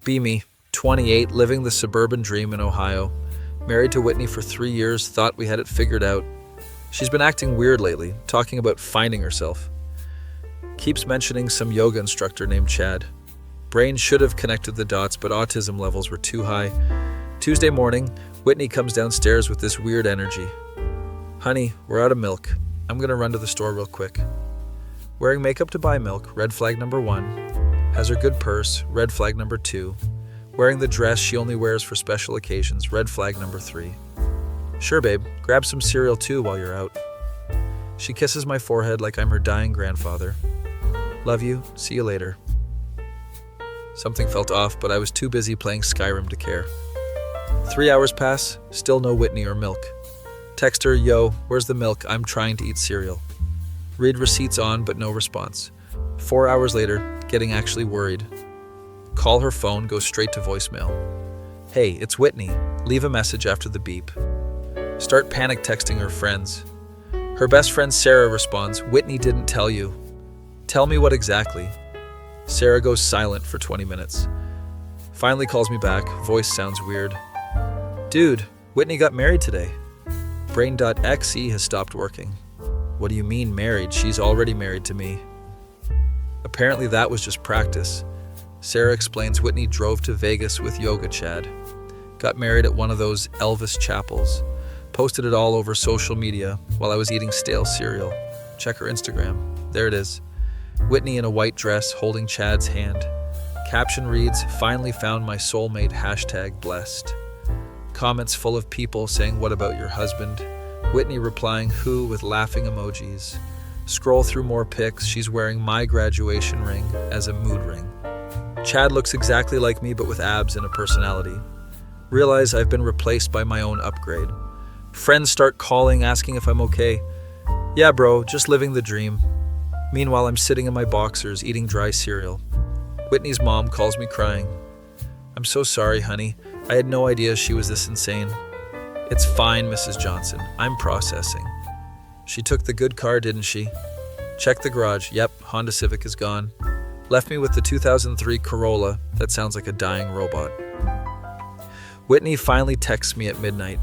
Be me, 28, living the suburban dream in Ohio. Married to Whitney for 3 years, thought we had it figured out. She's been acting weird lately, talking about finding herself. Keeps mentioning some yoga instructor named Chad. Brain should have connected the dots, but autism levels were too high. Tuesday morning, Whitney comes downstairs with this weird energy. Honey, we're out of milk. I'm gonna run to the store real quick. Wearing makeup to buy milk, red flag number 1. Has her good purse, red flag number 2. Wearing the dress she only wears for special occasions, red flag number 3. Sure, babe, grab some cereal too while you're out. She kisses my forehead like I'm her dying grandfather. Love you, see you later. Something felt off, but I was too busy playing Skyrim to care. 3 hours pass, still no Whitney or milk. Text her, yo, where's the milk? I'm trying to eat cereal. Read receipts on, but no response. 4 hours later, getting actually worried. Call her phone, goes straight to voicemail. Hey, it's Whitney. Leave a message after the beep. Start panic texting her friends. Her best friend Sarah responds, Whitney didn't tell you. Tell me what exactly. Sarah goes silent for 20 minutes. Finally calls me back, voice sounds weird. Dude, Whitney got married today. Brain.exe has stopped working. What do you mean married? She's already married to me. Apparently that was just practice. Sarah explains Whitney drove to Vegas with Yoga Chad. Got married at one of those Elvis chapels. Posted it all over social media while I was eating stale cereal. Check her Instagram. There it is. Whitney in a white dress holding Chad's hand. Caption reads, finally found my soulmate, #blessed. Comments full of people saying, what about your husband? Whitney replying, who, with laughing emojis. Scroll through more pics, she's wearing my graduation ring as a mood ring. Chad looks exactly like me but with abs and a personality. Realize I've been replaced by my own upgrade. Friends start calling, asking if I'm okay. Yeah bro, just living the dream. Meanwhile, I'm sitting in my boxers, eating dry cereal. Whitney's mom calls me crying. I'm so sorry, honey. I had no idea she was this insane. It's fine, Mrs. Johnson. I'm processing. She took the good car, didn't she? Check the garage. Yep, Honda Civic is gone. Left me with the 2003 Corolla that sounds like a dying robot. Whitney finally texts me at midnight.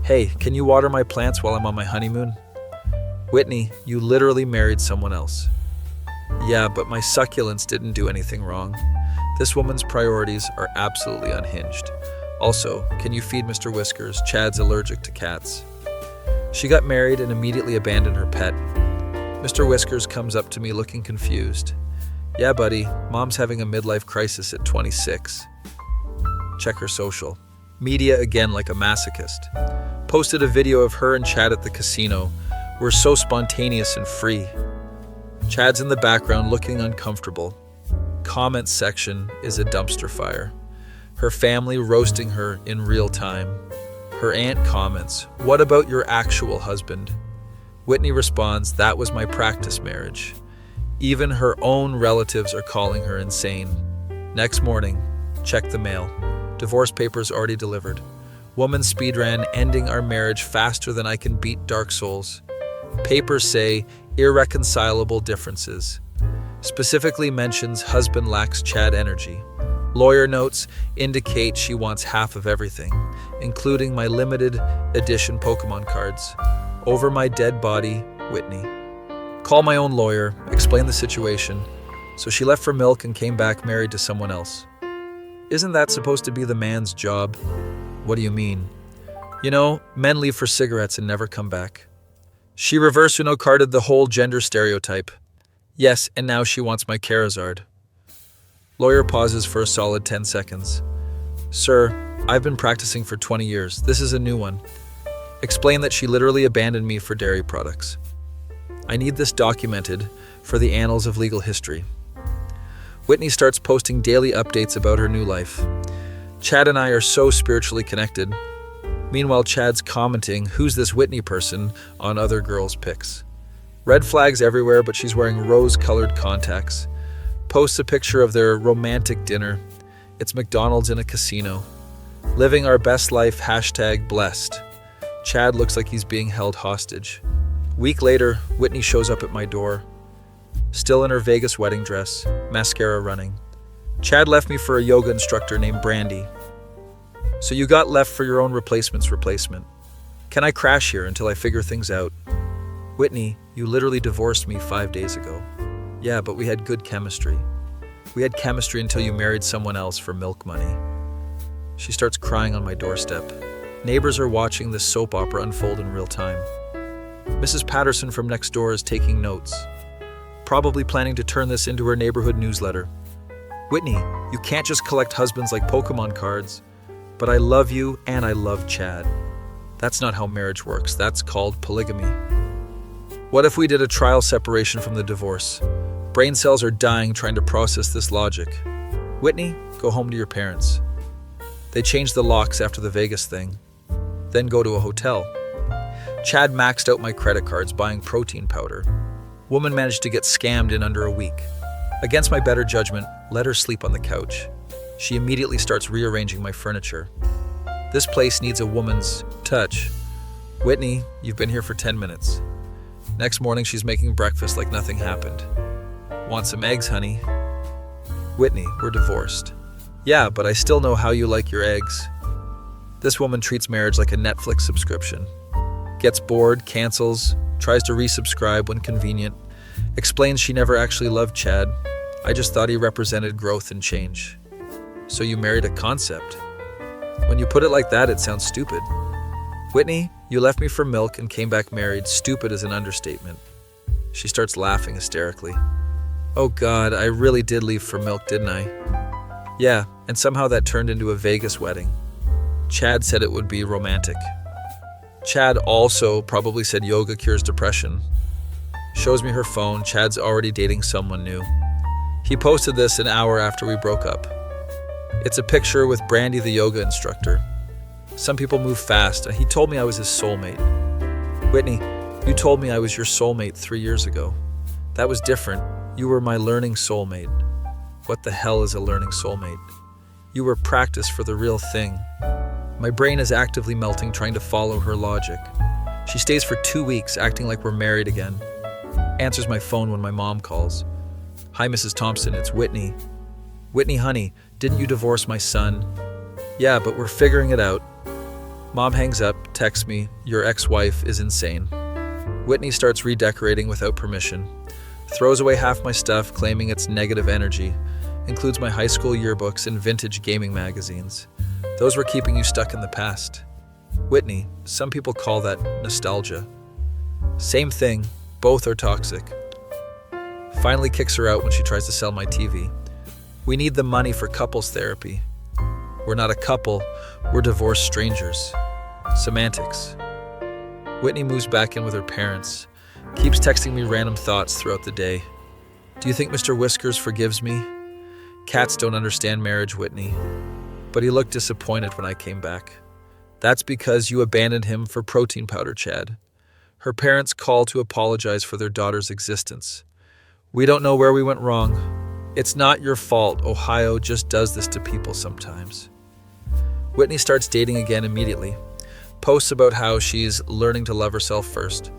Hey, can you water my plants while I'm on my honeymoon? Whitney, you literally married someone else. Yeah, but my succulents didn't do anything wrong. This woman's priorities are absolutely unhinged. Also, can you feed Mr. Whiskers? Chad's allergic to cats. She got married and immediately abandoned her pet. Mr. Whiskers comes up to me looking confused. Yeah, buddy, mom's having a midlife crisis at 26. Check her social. Media again like a masochist. Posted a video of her and Chad at the casino. We're so spontaneous and free. Chad's in the background looking uncomfortable. Comment section is a dumpster fire. Her family roasting her in real time. Her aunt comments, what about your actual husband? Whitney responds, that was my practice marriage. Even her own relatives are calling her insane. Next morning, check the mail. Divorce papers already delivered. Woman speedran, ending our marriage faster than I can beat Dark Souls. Papers say irreconcilable differences. Specifically mentions husband lacks Chad energy. Lawyer notes indicate she wants half of everything, including my limited edition Pokemon cards. Over my dead body, Whitney. Call my own lawyer, explain the situation. So she left for milk and came back married to someone else. Isn't that supposed to be the man's job? What do you mean? You know, men leave for cigarettes and never come back. She reverse Uno carded the whole gender stereotype. Yes, and now she wants my Charizard. Lawyer pauses for a solid 10 seconds. Sir, I've been practicing for 20 years. This is a new one. Explain that she literally abandoned me for dairy products. I need this documented for the annals of legal history. Whitney starts posting daily updates about her new life. Chad and I are so spiritually connected. Meanwhile, Chad's commenting, who's this Whitney person, on other girls' pics. Red flags everywhere, but she's wearing rose-colored contacts. Posts a picture of their romantic dinner. It's McDonald's in a casino. Living our best life, #blessed. Chad looks like he's being held hostage. Week later, Whitney shows up at my door. Still in her Vegas wedding dress, mascara running. Chad left me for a yoga instructor named Brandy. So you got left for your own replacement's replacement. Can I crash here until I figure things out? Whitney, you literally divorced me 5 days ago. Yeah, but we had good chemistry. We had chemistry until you married someone else for milk money. She starts crying on my doorstep. Neighbors are watching this soap opera unfold in real time. Mrs. Patterson from next door is taking notes, probably planning to turn this into her neighborhood newsletter. Whitney, you can't just collect husbands like Pokemon cards. But I love you and I love Chad. That's not how marriage works. That's called polygamy. What if we did a trial separation from the divorce? Brain cells are dying trying to process this logic. Whitney, go home to your parents. They changed the locks after the Vegas thing. Then go to a hotel. Chad maxed out my credit cards buying protein powder. Woman managed to get scammed in under a week. Against my better judgment, let her sleep on the couch. She immediately starts rearranging my furniture. This place needs a woman's touch. Whitney, you've been here for 10 minutes. Next morning, she's making breakfast like nothing happened. Want some eggs, honey? Whitney, we're divorced. Yeah, but I still know how you like your eggs. This woman treats marriage like a Netflix subscription. Gets bored, cancels, tries to resubscribe when convenient, explains she never actually loved Chad. I just thought he represented growth and change. So you married a concept. When you put it like that, it sounds stupid. Whitney, you left me for milk and came back married. Stupid is an understatement. She starts laughing hysterically. Oh God, I really did leave for milk, didn't I? Yeah, and somehow that turned into a Vegas wedding. Chad said it would be romantic. Chad also probably said yoga cures depression. Shows me her phone. Chad's already dating someone new. He posted this an hour after we broke up. It's a picture with Brandy, the yoga instructor. Some people move fast. He told me I was his soulmate. Whitney, you told me I was your soulmate 3 years ago. That was different. You were my learning soulmate. What the hell is a learning soulmate? You were practice for the real thing. My brain is actively melting trying to follow her logic. She stays for 2 weeks acting like we're married again. Answers my phone when my mom calls. Hi, Mrs. Thompson, it's Whitney. Whitney, honey, didn't you divorce my son? Yeah, but we're figuring it out. Mom hangs up, texts me, your ex-wife is insane. Whitney starts redecorating without permission. Throws away half my stuff, claiming it's negative energy. Includes my high school yearbooks and vintage gaming magazines. Those were keeping you stuck in the past. Whitney, some people call that nostalgia. Same thing, both are toxic. Finally kicks her out when she tries to sell my TV. We need the money for couples therapy. We're not a couple, we're divorced strangers. Semantics. Whitney moves back in with her parents. Keeps texting me random thoughts throughout the day. Do you think Mr. Whiskers forgives me? Cats don't understand marriage, Whitney. But he looked disappointed when I came back. That's because you abandoned him for protein powder, Chad. Her parents call to apologize for their daughter's existence. We don't know where we went wrong. It's not your fault. Ohio just does this to people sometimes. Whitney starts dating again immediately. Posts about how she's learning to love herself first,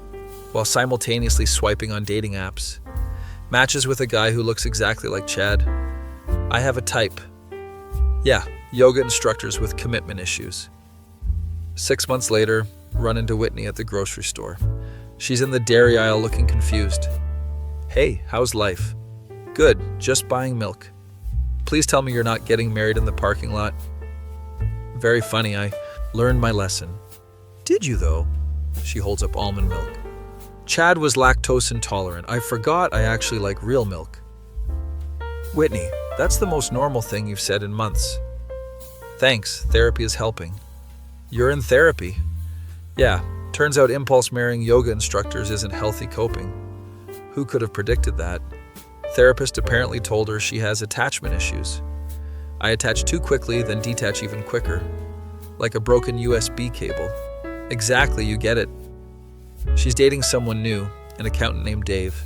while simultaneously swiping on dating apps. Matches with a guy who looks exactly like Chad. I have a type. Yeah, yoga instructors with commitment issues. 6 months later, run into Whitney at the grocery store. She's in the dairy aisle looking confused. Hey, how's life? Good, just buying milk. Please tell me you're not getting married in the parking lot. Very funny, I learned my lesson. Did you though? She holds up almond milk. Chad was lactose intolerant. I forgot I actually like real milk. Whitney, that's the most normal thing you've said in months. Thanks, therapy is helping. You're in therapy. Yeah, turns out impulse marrying yoga instructors isn't healthy coping. Who could have predicted that? Therapist apparently told her she has attachment issues. I attach too quickly, then detach even quicker. Like a broken USB cable. Exactly, you get it. She's dating someone new, an accountant named Dave.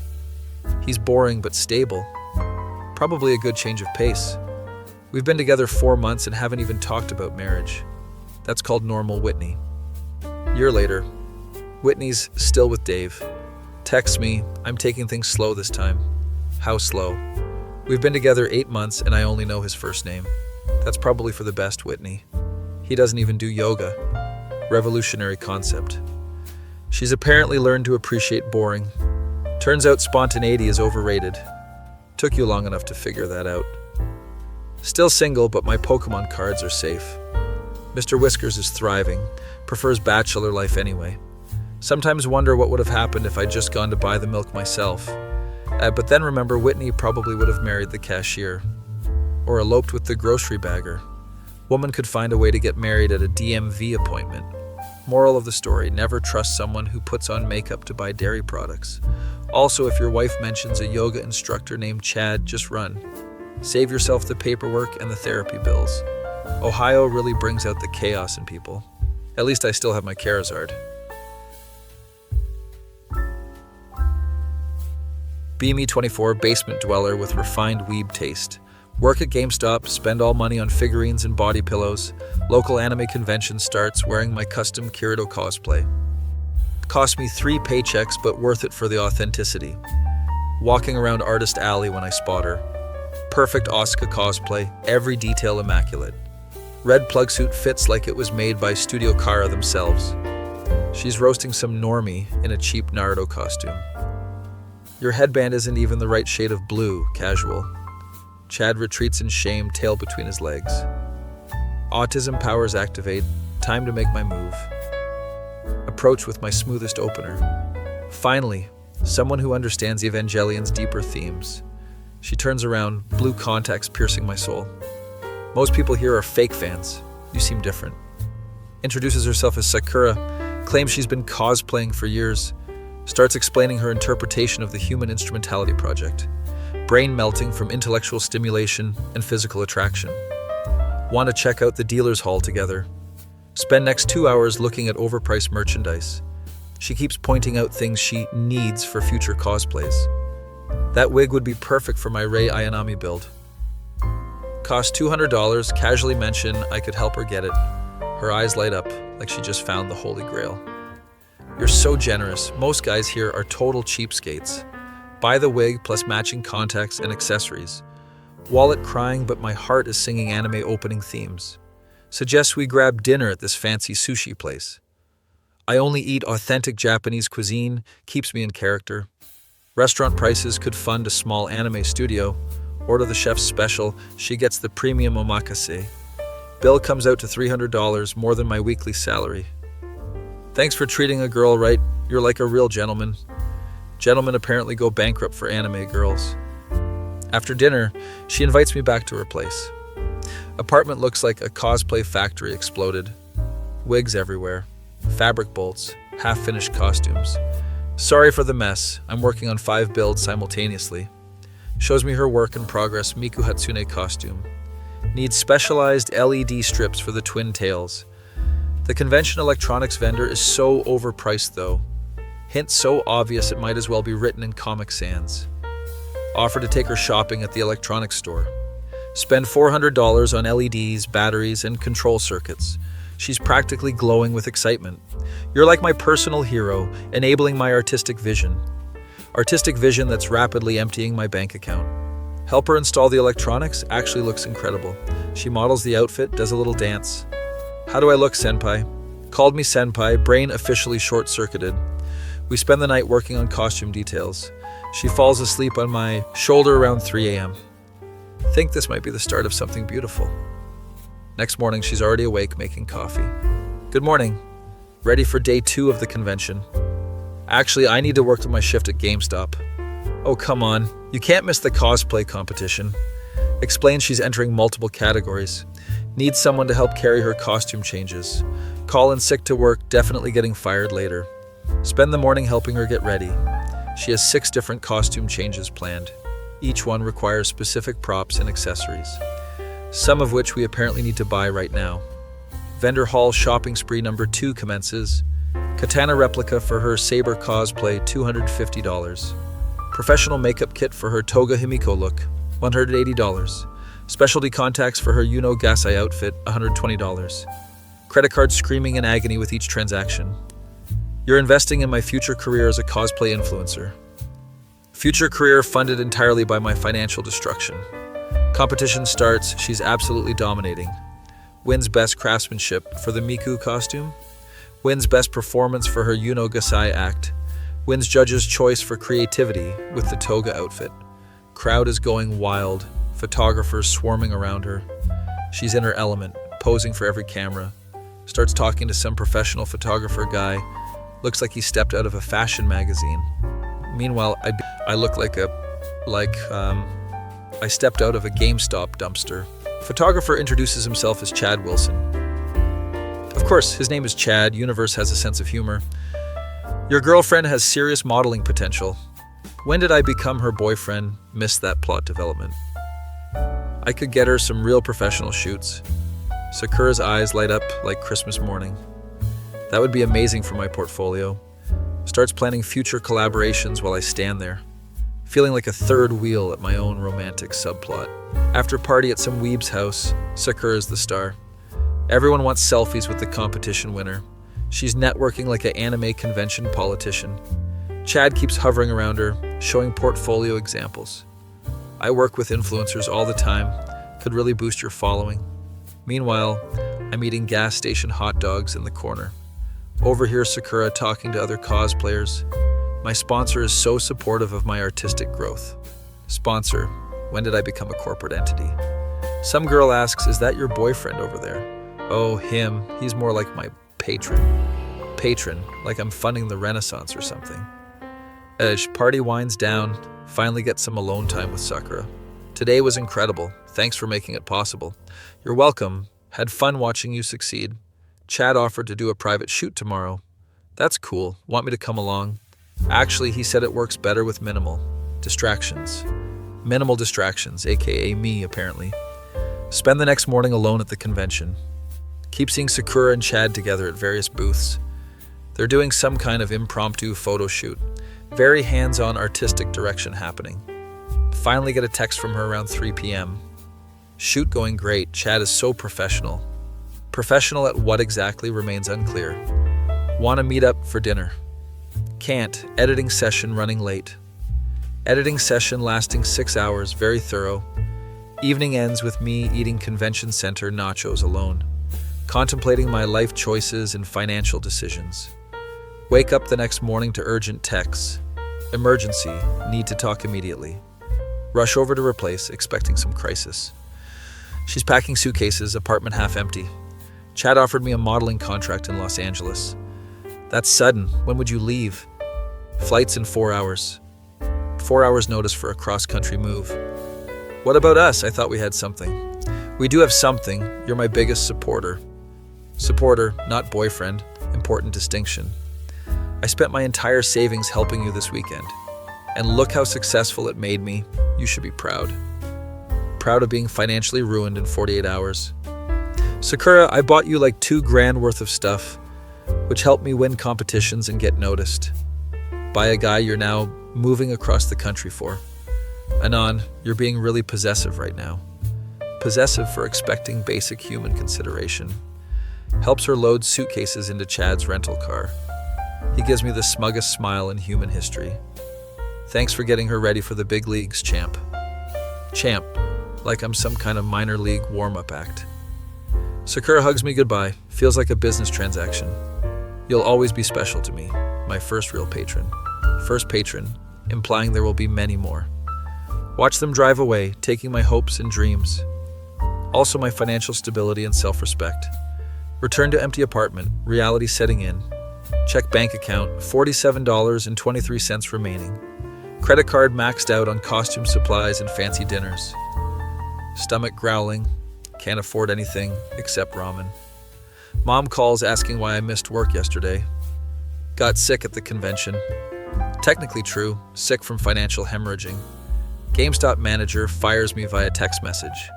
He's boring but stable. Probably a good change of pace. We've been together 4 months and haven't even talked about marriage. That's called normal Whitney. Year later, Whitney's still with Dave. Texts me, I'm taking things slow this time. How slow? We've been together 8 months and I only know his first name. That's probably for the best, Whitney. He doesn't even do yoga. Revolutionary concept. She's apparently learned to appreciate boring. Turns out spontaneity is overrated. Took you long enough to figure that out. Still single, but my Pokemon cards are safe. Mr. Whiskers is thriving, prefers bachelor life anyway. Sometimes wonder what would have happened if I'd just gone to buy the milk myself. But then remember Whitney probably would have married the cashier. Or eloped with the grocery bagger. Woman could find a way to get married at a DMV appointment. Moral of the story, never trust someone who puts on makeup to buy dairy products. Also, if your wife mentions a yoga instructor named Chad, just run. Save yourself the paperwork and the therapy bills. Ohio really brings out the chaos in people. At least I still have my Charizard. BME24 basement dweller with refined weeb taste. Work at GameStop, spend all money on figurines and body pillows. Local anime convention starts, wearing my custom Kirito cosplay. Cost me 3 paychecks, but worth it for the authenticity. Walking around Artist Alley when I spot her. Perfect Asuka cosplay, every detail immaculate. Red plug suit fits like it was made by Studio Kara themselves. She's roasting some normie in a cheap Naruto costume. Your headband isn't even the right shade of blue, casual. Chad retreats in shame, tail between his legs. Autism powers activate, time to make my move. Approach with my smoothest opener. Finally, someone who understands Evangelion's deeper themes. She turns around, blue contacts piercing my soul. Most people here are fake fans. You seem different. Introduces herself as Sakura, claims she's been cosplaying for years. Starts explaining her interpretation of the Human Instrumentality Project. Brain melting from intellectual stimulation and physical attraction. Want to check out the dealer's hall together. Spend next 2 hours looking at overpriced merchandise. She keeps pointing out things she needs for future cosplays. That wig would be perfect for my Rei Ayanami build. Cost $200, casually mention I could help her get it. Her eyes light up like she just found the Holy Grail. You're so generous. Most guys here are total cheapskates. Buy the wig plus matching contacts and accessories. Wallet crying, but my heart is singing anime opening themes. Suggest we grab dinner at this fancy sushi place. I only eat authentic Japanese cuisine, keeps me in character. Restaurant prices could fund a small anime studio. Order the chef's special, she gets the premium omakase. Bill comes out to $300, more than my weekly salary. Thanks for treating a girl right, you're like a real gentleman. Gentlemen apparently go bankrupt for anime girls. After dinner, she invites me back to her place. Apartment looks like a cosplay factory exploded. Wigs everywhere, fabric bolts, half-finished costumes. Sorry for the mess, I'm working on 5 builds simultaneously. Shows me her work in progress Miku Hatsune costume. Needs specialized LED strips for the twin tails. The convention electronics vendor is so overpriced though. Hint so obvious it might as well be written in Comic Sans. Offer to take her shopping at the electronics store. Spend $400 on LEDs, batteries, and control circuits. She's practically glowing with excitement. You're like my personal hero, enabling my artistic vision. Artistic vision that's rapidly emptying my bank account. Help her install the electronics, actually looks incredible. She models the outfit, does a little dance. How do I look, senpai? Called me senpai, brain officially short-circuited. We spend the night working on costume details. She falls asleep on my shoulder around 3 a.m. Think this might be the start of something beautiful. Next morning, she's already awake making coffee. Good morning. Ready for day 2 of the convention. Actually, I need to work to my shift at GameStop. Oh, come on. You can't miss the cosplay competition. Explains she's entering multiple categories. Needs someone to help carry her costume changes. Call in sick to work, definitely getting fired later. Spend the morning helping her get ready. She has 6 different costume changes planned. Each one requires specific props and accessories, some of which we apparently need to buy right now. Vendor hall shopping spree number 2 commences. Katana replica for her saber cosplay, $250. Professional makeup kit for her Toga Himiko look, $180. Specialty contacts for her Yuno Gasai outfit, $120. Credit card screaming in agony with each transaction. You're investing in my future career as a cosplay influencer. Future career funded entirely by my financial destruction. Competition starts, she's absolutely dominating. Wins best craftsmanship for the Miku costume. Wins best performance for her Yuno Gasai act. Wins judge's choice for creativity with the toga outfit. Crowd is going wild, photographers swarming around her. She's in her element, posing for every camera. Starts talking to some professional photographer guy. Looks like he stepped out of a fashion magazine. Meanwhile, I look like I stepped out of a GameStop dumpster. Photographer introduces himself as Chad Wilson. Of course, his name is Chad. Universe has a sense of humor. Your girlfriend has serious modeling potential. When did I become her boyfriend? Missed that plot development. I could get her some real professional shoots. Sakura's eyes light up like Christmas morning. That would be amazing for my portfolio. Starts planning future collaborations while I stand there, feeling like a third wheel at my own romantic subplot. After party at some weeb's house, Sakura is the star. Everyone wants selfies with the competition winner. She's networking like an anime convention politician. Chad keeps hovering around her, showing portfolio examples. I work with influencers all the time. Could really boost your following. Meanwhile, I'm eating gas station hot dogs in the corner. Overhear Sakura talking to other cosplayers. My sponsor is so supportive of my artistic growth. Sponsor, when did I become a corporate entity? Some girl asks, is that your boyfriend over there? Oh, him. He's more like my patron. Patron, like I'm funding the Renaissance or something. Party winds down. Finally get some alone time with Sakura. Today was incredible. Thanks for making it possible. You're welcome. Had fun watching you succeed. Chad offered to do a private shoot tomorrow. That's cool. Want me to come along? Actually, he said it works better with minimal distractions. Minimal distractions, aka me, apparently. Spend the next morning alone at the convention. Keep seeing Sakura and Chad together at various booths. They're doing some kind of impromptu photo shoot. Very hands-on artistic direction happening. Finally get a text from her around 3 p.m. Shoot going great. Chad is so professional. Professional at what exactly remains unclear. Want to meet up for dinner. Can't. Editing session running late. Editing session lasting 6 hours, very thorough. Evening ends with me eating convention center nachos alone, contemplating my life choices and financial decisions. Wake up the next morning to urgent texts. Emergency, need to talk immediately. Rush over to replace, expecting some crisis. She's packing suitcases, apartment half empty. Chad offered me a modeling contract in Los Angeles. That's sudden. When would you leave? Flight's in 4 hours. 4 hours notice for a cross-country move. What about us? I thought we had something. We do have something. You're my biggest supporter. Supporter, not boyfriend. Important distinction. I spent my entire savings helping you this weekend. And look how successful it made me. You should be proud. Proud of being financially ruined in 48 hours. Sakura, I bought you like $2,000 worth of stuff, which helped me win competitions and get noticed. By a guy you're now moving across the country for. Anon, you're being really possessive right now. Possessive for expecting basic human consideration. Helps her load suitcases into Chad's rental car. He gives me the smuggest smile in human history. Thanks for getting her ready for the big leagues, champ. Champ, like I'm some kind of minor league warm-up act. Sakura hugs me goodbye. Feels like a business transaction. You'll always be special to me, my first real patron. First patron, implying there will be many more. Watch them drive away, taking my hopes and dreams. Also my financial stability and self-respect. Return to empty apartment, reality setting in. Check bank account, $47.23 remaining. Credit card maxed out on costume supplies and fancy dinners. Stomach growling, can't afford anything except ramen. Mom calls asking why I missed work yesterday. Got sick at the convention. Technically true, sick from financial hemorrhaging. GameStop manager fires me via text message.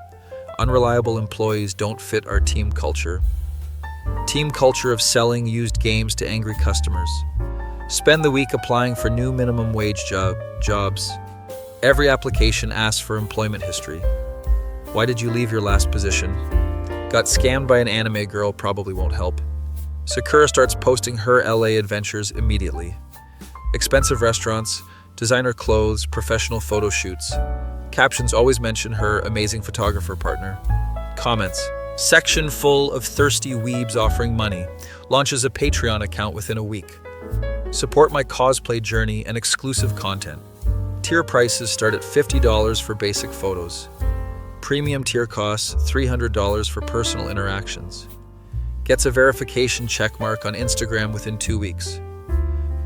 Unreliable employees don't fit our team culture. Team culture of selling used games to angry customers. Spend the week applying for new minimum wage jobs. Every application asks for employment history. Why did you leave your last position? Got scammed by an anime girl, probably won't help. Sakura starts posting her LA adventures immediately. Expensive restaurants, Designer clothes, professional photo shoots. Captions always mention her amazing photographer partner. Comments. Section full of thirsty weebs offering money. Launches a Patreon account within a week. Support my cosplay journey and exclusive content. Tier prices start at $50 for basic photos. Premium tier costs $300 for personal interactions. Gets a verification checkmark on Instagram within 2 weeks.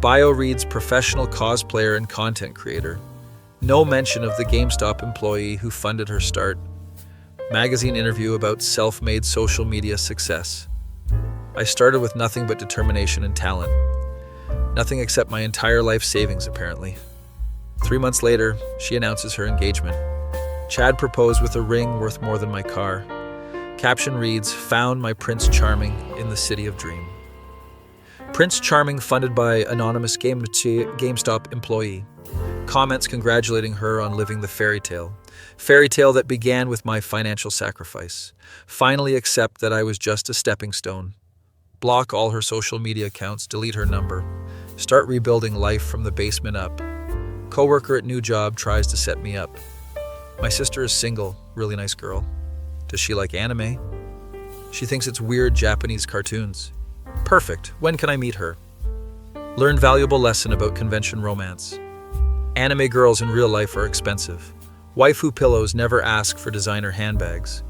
Bio reads professional cosplayer and content creator. No mention of the GameStop employee who funded her start. Magazine interview about self-made social media success. I started with nothing but determination and talent. Nothing except my entire life savings, apparently. 3 months later, she announces her engagement. Chad proposed with a ring worth more than my car. Caption reads, "Found my Prince Charming in the City of Dream." Prince Charming funded by anonymous GameStop employee. Comments congratulating her on living the fairy tale. Fairy tale that began with my financial sacrifice. Finally accept that I was just a stepping stone. Block all her social media accounts, delete her number. Start rebuilding life from the basement up. Coworker at new job tries to set me up. My sister is single, really nice girl. Does she like anime? She thinks it's weird Japanese cartoons. Perfect. When can I meet her? Learn valuable lesson about convention romance. Anime girls in real life are expensive. Waifu pillows never ask for designer handbags.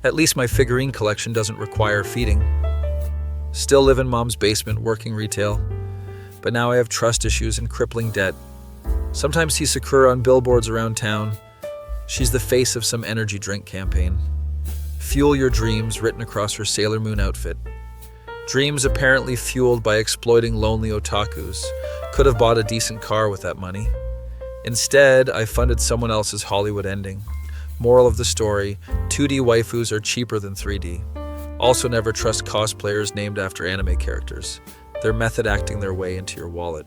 At least my figurine collection doesn't require feeding. Still live in mom's basement working retail. But now I have trust issues and crippling debt. Sometimes see Sakura on billboards around town. She's the face of some energy drink campaign. Fuel your dreams written across her Sailor Moon outfit. Dreams apparently fueled by exploiting lonely otakus. Could have bought a decent car with that money. Instead, I funded someone else's Hollywood ending. Moral of the story, 2D waifus are cheaper than 3D. Also never trust cosplayers named after anime characters. They're method acting their way into your wallet.